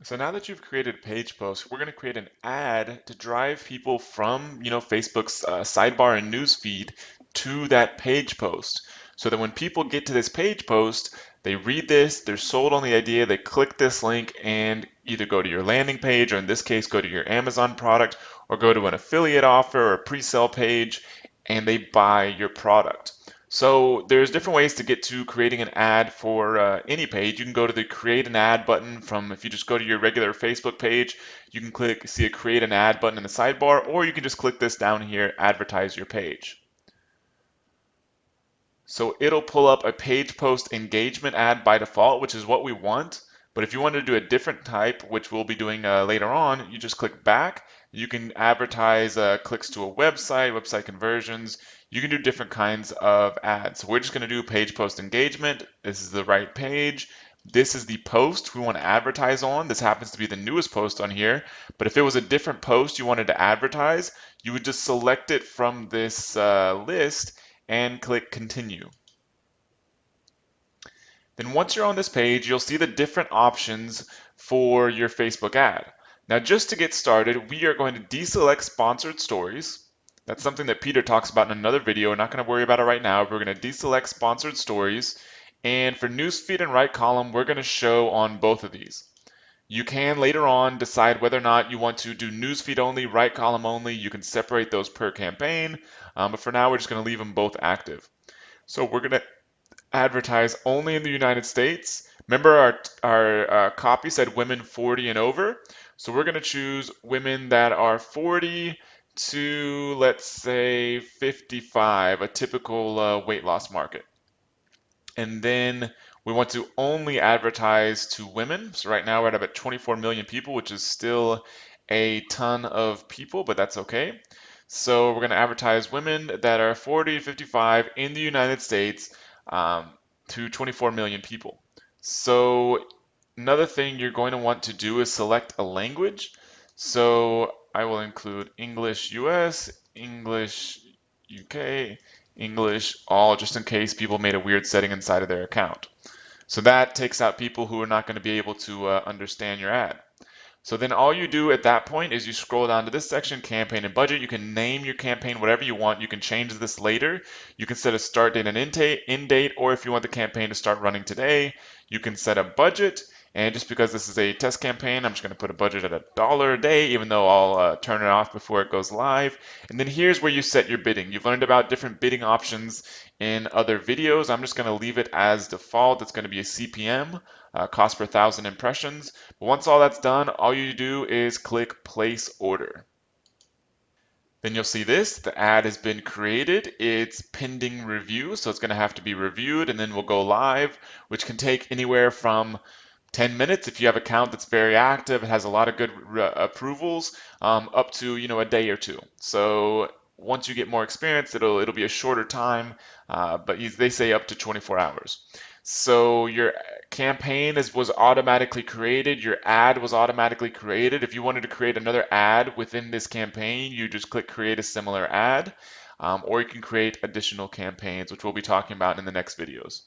So now that you've created a page post, we're going to create an ad to drive people from, Facebook's sidebar and news feed to that page post. So that when people get to this page post, they read this, they're sold on the idea, they click this link and either go to your landing page, or in this case, go to your Amazon product, or go to an affiliate offer or a pre-sale page, and they buy your product. So there's different ways to get to creating an ad for any page. You can go to the create an ad button from, if you just go to your regular Facebook page, you can see a create an ad button in the sidebar, or you can just click this down here, advertise your page. So it'll pull up a page post engagement ad by default, which is what we want. But if you want to do a different type, which we'll be doing later on, you just click back. You can advertise clicks to a website conversions. You can do different kinds of ads. So we're just going to do page post engagement. This is the right page. This is the post we want to advertise on. This happens to be the newest post on here. But if it was a different post you wanted to advertise, you would just select it from this list and click continue. Then once you're on this page, you'll see the different options for your Facebook ad. Now, just to get started, we are going to deselect sponsored stories. That's something that Peter talks about in another video. We're not going to worry about it right now. We're going to deselect sponsored stories. And for newsfeed and right column, we're going to show on both of these. You can later on decide whether or not you want to do newsfeed only, right column only. You can separate those per campaign. But for now, we're just going to leave them both active. So we're going to advertise only in the United States. Remember our copy said women 40 and over. So we're going to choose women that are 40 to, let's say, 55, a typical weight loss market. And then we want to only advertise to women. So right now we're at about 24 million people, which is still a ton of people, but that's okay. So we're going to advertise women that are 40 to 55 in the United States to 24 million people. So another thing you're going to want to do is select a language. So I will include English US, English UK, English all, just in case people made a weird setting inside of their account. So that takes out people who are not going to be able to understand your ad. So then all you do at that point is you scroll down to this section, campaign and budget. You can name your campaign whatever you want. You can change this later. You can set a start date and end date, or if you want the campaign to start running today, you can set a budget. And just because this is a test campaign, I'm just going to put a budget at $1 a day, even though I'll turn it off before it goes live. And then here's where you set your bidding. You've learned about different bidding options in other videos. I'm just going to leave it as default. It's going to be a CPM, cost per 1,000 impressions. But once all that's done, all you do is click place order. Then you'll see this, the ad has been created. It's pending review, so it's going to have to be reviewed and then we'll go live, which can take anywhere from 10 minutes if you have an account that's very active, it has a lot of good approvals, up to a day or two. So once you get more experience, it'll be a shorter time, but they say up to 24 hours. So your campaign was automatically created, your ad was automatically created. If you wanted to create another ad within this campaign, you just click create a similar ad, or you can create additional campaigns, which we'll be talking about in the next videos.